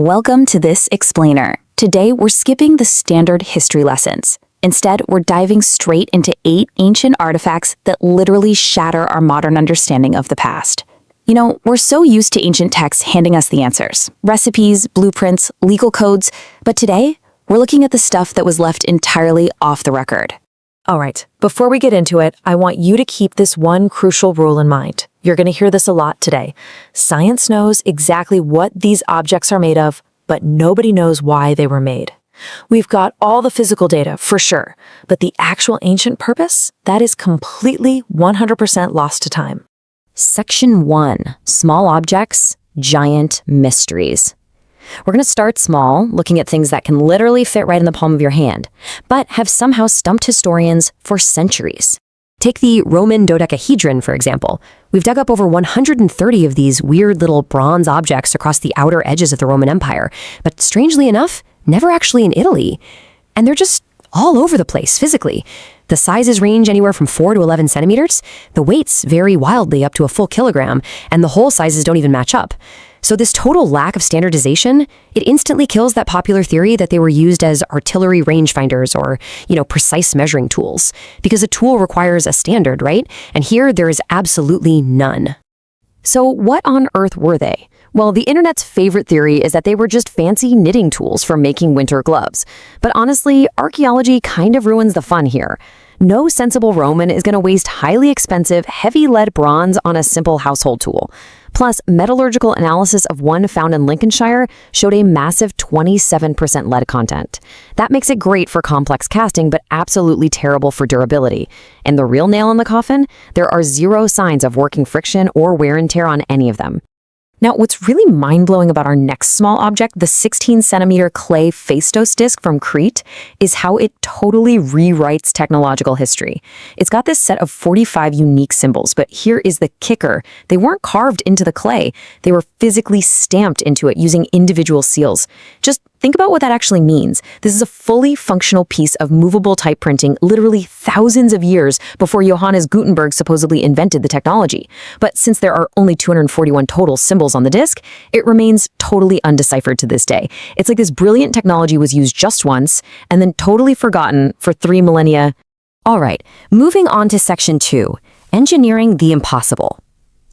Welcome to this explainer. Today, we're skipping the standard history lessons. Instead, we're diving straight into 8 ancient artifacts that literally shatter our modern understanding of the past. You know, we're so used to ancient texts handing us the answers, recipes, blueprints, legal codes, but today, we're looking at the stuff that was left entirely off the record. All right, before we get into it, I want you to keep this one crucial rule in mind. You're going to hear this a lot today. Science knows exactly what these objects are made of, but nobody knows why they were made. We've got all the physical data, for sure, but the actual ancient purpose, that is completely 100% lost to time. Section 1. Small Objects, Giant Mysteries. We're going to start small, looking at things that can literally fit right in the palm of your hand, but have somehow stumped historians for centuries. Take the Roman dodecahedron, for example. We've dug up over 130 of these weird little bronze objects across the outer edges of the Roman Empire, but strangely enough, never actually in Italy. And they're just all over the place physically. The sizes range anywhere from 4 to 11 centimeters. The weights vary wildly up to a full kilogram, and the hole sizes don't even match up. So this total lack of standardization, it instantly kills that popular theory that they were used as artillery rangefinders or, precise measuring tools. Because a tool requires a standard, right? And here there is absolutely none. So what on earth were they? Well, the internet's favorite theory is that they were just fancy knitting tools for making winter gloves. But honestly, archaeology kind of ruins the fun here. No sensible Roman is going to waste highly expensive, heavy lead bronze on a simple household tool. Plus, metallurgical analysis of one found in Lincolnshire showed a massive 27% lead content. That makes it great for complex casting, but absolutely terrible for durability. And the real nail in the coffin? There are 0 signs of working friction or wear and tear on any of them. Now, what's really mind-blowing about our next small object, the 16-centimeter clay Phaistos disc from Crete, is how it totally rewrites technological history. It's got this set of 45 unique symbols, but here is the kicker. They weren't carved into the clay. They were physically stamped into it using individual seals. Just think about what that actually means. This is a fully functional piece of movable type printing literally thousands of years before Johannes Gutenberg supposedly invented the technology. But since there are only 241 total symbols on the disc, it remains totally undeciphered to this day. It's like this brilliant technology was used just once and then totally forgotten for 3 millennia. All right, moving on to Section 2, Engineering the Impossible.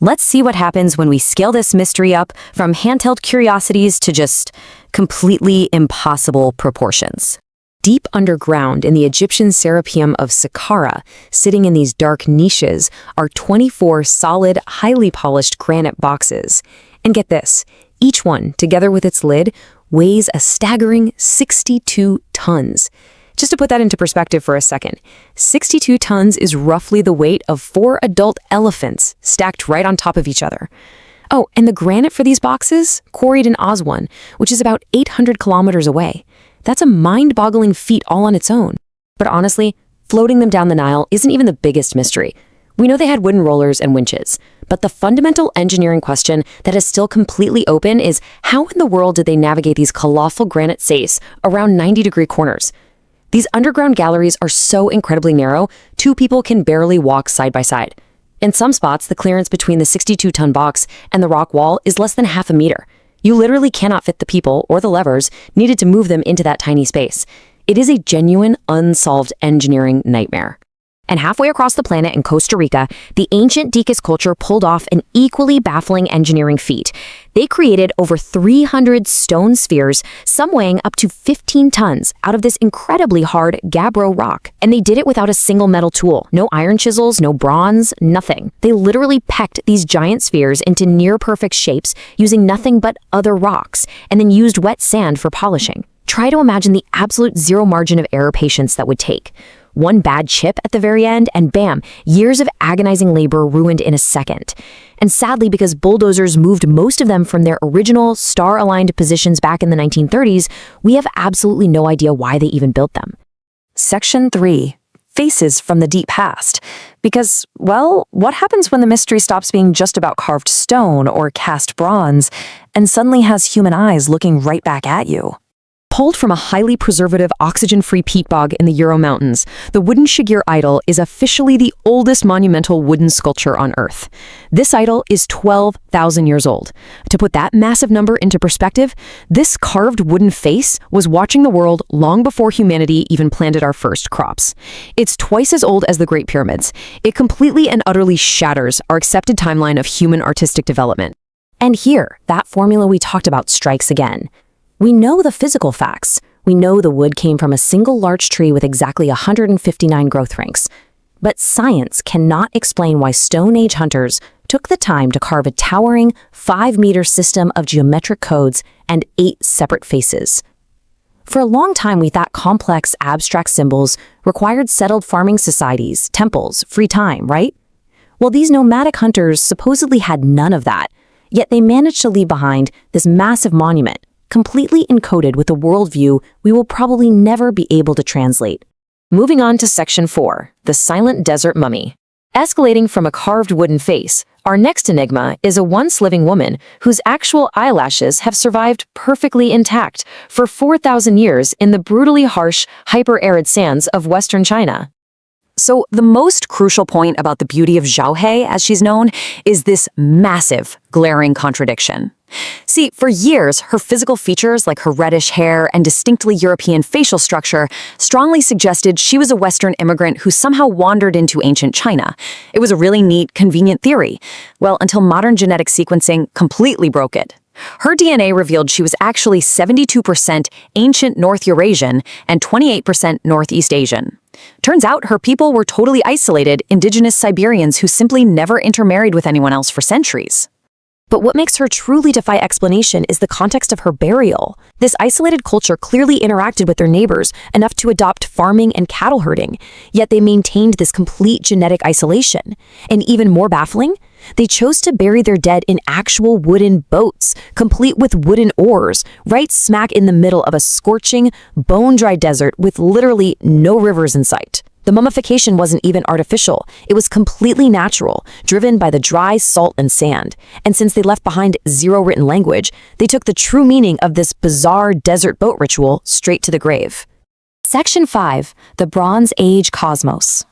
Let's see what happens when we scale this mystery up from handheld curiosities to just completely impossible proportions. Deep underground in the Egyptian Serapeum of Saqqara, sitting in these dark niches, are 24 solid, highly polished granite boxes. And get this, each one, together with its lid, weighs a staggering 62 tons. Just to put that into perspective for a second, 62 tons is roughly the weight of 4 adult elephants stacked right on top of each other. Oh, and the granite for these boxes, quarried in Aswan, which is about 800 kilometers away. That's a mind-boggling feat all on its own. But honestly, floating them down the Nile isn't even the biggest mystery. We know they had wooden rollers and winches, but the fundamental engineering question that is still completely open is how in the world did they navigate these colossal granite safes around 90-degree corners? These underground galleries are so incredibly narrow, 2 people can barely walk side by side. In some spots, the clearance between the 62-ton box and the rock wall is less than half a meter. You literally cannot fit the people or the levers needed to move them into that tiny space. It is a genuine, unsolved engineering nightmare. And halfway across the planet in Costa Rica, the ancient Decas culture pulled off an equally baffling engineering feat. They created over 300 stone spheres, some weighing up to 15 tons, out of this incredibly hard gabbro rock. And they did it without a single metal tool. No iron chisels, no bronze, nothing. They literally pecked these giant spheres into near-perfect shapes using nothing but other rocks, and then used wet sand for polishing. Try to imagine the absolute zero margin of error patience that would take. One bad chip at the very end, and bam, years of agonizing labor ruined in a second. And sadly, because bulldozers moved most of them from their original star-aligned positions back in the 1930s, we have absolutely no idea why they even built them. Section 3. Faces from the deep past. Because, well, what happens when the mystery stops being just about carved stone or cast bronze, and suddenly has human eyes looking right back at you? Culled from a highly preservative, oxygen-free peat bog in the Ural Mountains, the wooden Shigir idol is officially the oldest monumental wooden sculpture on Earth. This idol is 12,000 years old. To put that massive number into perspective, this carved wooden face was watching the world long before humanity even planted our first crops. It's twice as old as the Great Pyramids. It completely and utterly shatters our accepted timeline of human artistic development. And here, that formula we talked about strikes again. We know the physical facts. We know the wood came from a single large tree with exactly 159 growth ranks. But science cannot explain why Stone Age hunters took the time to carve a towering 5-meter system of geometric codes and 8 separate faces. For a long time, we thought complex, abstract symbols required settled farming societies, temples, free time, right? Well, these nomadic hunters supposedly had none of that, yet they managed to leave behind this massive monument, completely encoded with a worldview we will probably never be able to translate. Moving on to Section 4, the Silent Desert Mummy. Escalating from a carved wooden face, our next enigma is a once living woman whose actual eyelashes have survived perfectly intact for 4,000 years in the brutally harsh, hyper-arid sands of Western China. So the most crucial point about the beauty of Zhaohe, as she's known, is this massive, glaring contradiction. See, for years, her physical features like her reddish hair and distinctly European facial structure strongly suggested she was a Western immigrant who somehow wandered into ancient China. It was a really neat, convenient theory. Well, until modern genetic sequencing completely broke it. Her DNA revealed she was actually 72% ancient North Eurasian and 28% Northeast Asian. Turns out her people were totally isolated, indigenous Siberians who simply never intermarried with anyone else for centuries. But what makes her truly defy explanation is the context of her burial. This isolated culture clearly interacted with their neighbors enough to adopt farming and cattle herding, yet they maintained this complete genetic isolation. And even more baffling, they chose to bury their dead in actual wooden boats, complete with wooden oars, right smack in the middle of a scorching, bone-dry desert with literally no rivers in sight. The mummification wasn't even artificial. It was completely natural, driven by the dry salt and sand. And since they left behind zero written language, they took the true meaning of this bizarre desert boat ritual straight to the grave. Section 5, the Bronze Age Cosmos.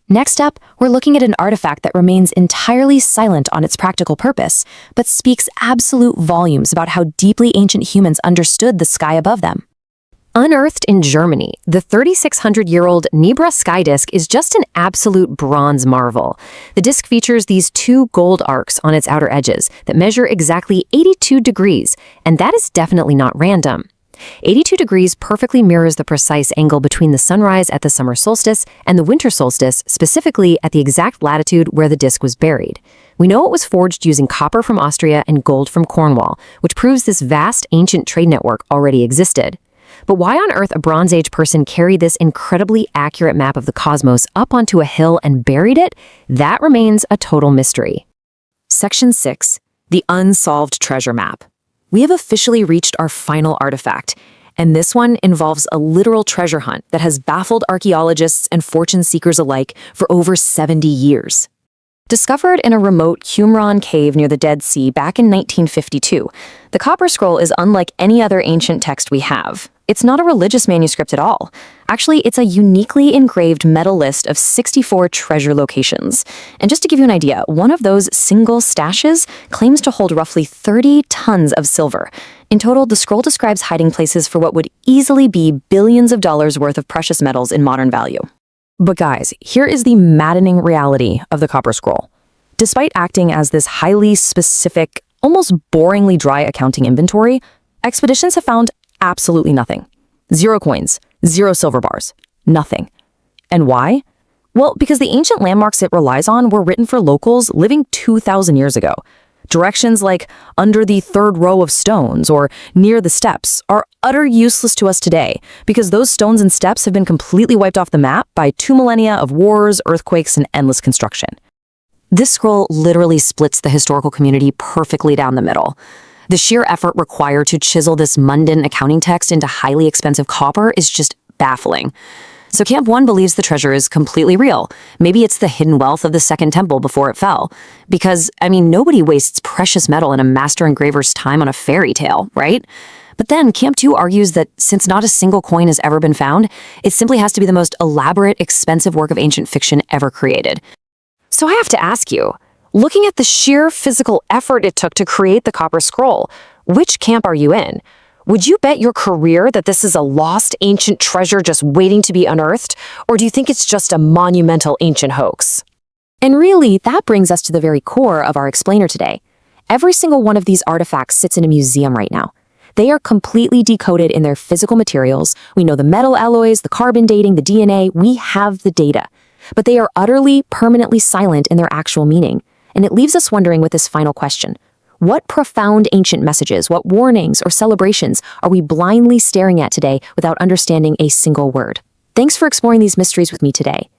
Next up, we're looking at an artifact that remains entirely silent on its practical purpose, but speaks absolute volumes about how deeply ancient humans understood the sky above them. Unearthed in Germany, the 3,600-year-old Nebra sky disk is just an absolute bronze marvel. The disk features these 2 gold arcs on its outer edges that measure exactly 82 degrees, and that is definitely not random. 82 degrees perfectly mirrors the precise angle between the sunrise at the summer solstice and the winter solstice, specifically at the exact latitude where the disk was buried. We know it was forged using copper from Austria and gold from Cornwall, which proves this vast ancient trade network already existed. But why on earth a Bronze Age person carried this incredibly accurate map of the cosmos up onto a hill and buried it? That remains a total mystery. Section 6, the Unsolved Treasure Map. We have officially reached our final artifact, and this one involves a literal treasure hunt that has baffled archaeologists and fortune seekers alike for over 70 years. Discovered in a remote Qumran cave near the Dead Sea back in 1952, the Copper Scroll is unlike any other ancient text we have. It's not a religious manuscript at all. Actually, it's a uniquely engraved metal list of 64 treasure locations. And just to give you an idea, one of those single stashes claims to hold roughly 30 tons of silver. In total, the scroll describes hiding places for what would easily be billions of dollars worth of precious metals in modern value. But guys, here is the maddening reality of the Copper Scroll. Despite acting as this highly specific, almost boringly dry accounting inventory, expeditions have found absolutely nothing. 0 coins, 0 silver bars, nothing. And why? Well, because the ancient landmarks it relies on were written for locals living 2,000 years ago. Directions like under the 3rd row of stones or near the steps are utter useless to us today because those stones and steps have been completely wiped off the map by 2 millennia of wars, earthquakes, and endless construction. This scroll literally splits the historical community perfectly down the middle. The sheer effort required to chisel this mundane accounting text into highly expensive copper is just baffling. So Camp 1 believes the treasure is completely real. Maybe it's the hidden wealth of the Second Temple before it fell. Because, nobody wastes precious metal in a master engraver's time on a fairy tale, right? But then Camp 2 argues that since not a single coin has ever been found, it simply has to be the most elaborate, expensive work of ancient fiction ever created. So I have to ask you, looking at the sheer physical effort it took to create the Copper Scroll, which camp are you in? Would you bet your career that this is a lost ancient treasure just waiting to be unearthed? Or do you think it's just a monumental ancient hoax? And really, that brings us to the very core of our explainer today. Every single one of these artifacts sits in a museum right now. They are completely decoded in their physical materials. We know the metal alloys, the carbon dating, the DNA. We have the data. But they are utterly, permanently silent in their actual meaning. And it leaves us wondering with this final question. What profound ancient messages, what warnings or celebrations are we blindly staring at today without understanding a single word? Thanks for exploring these mysteries with me today.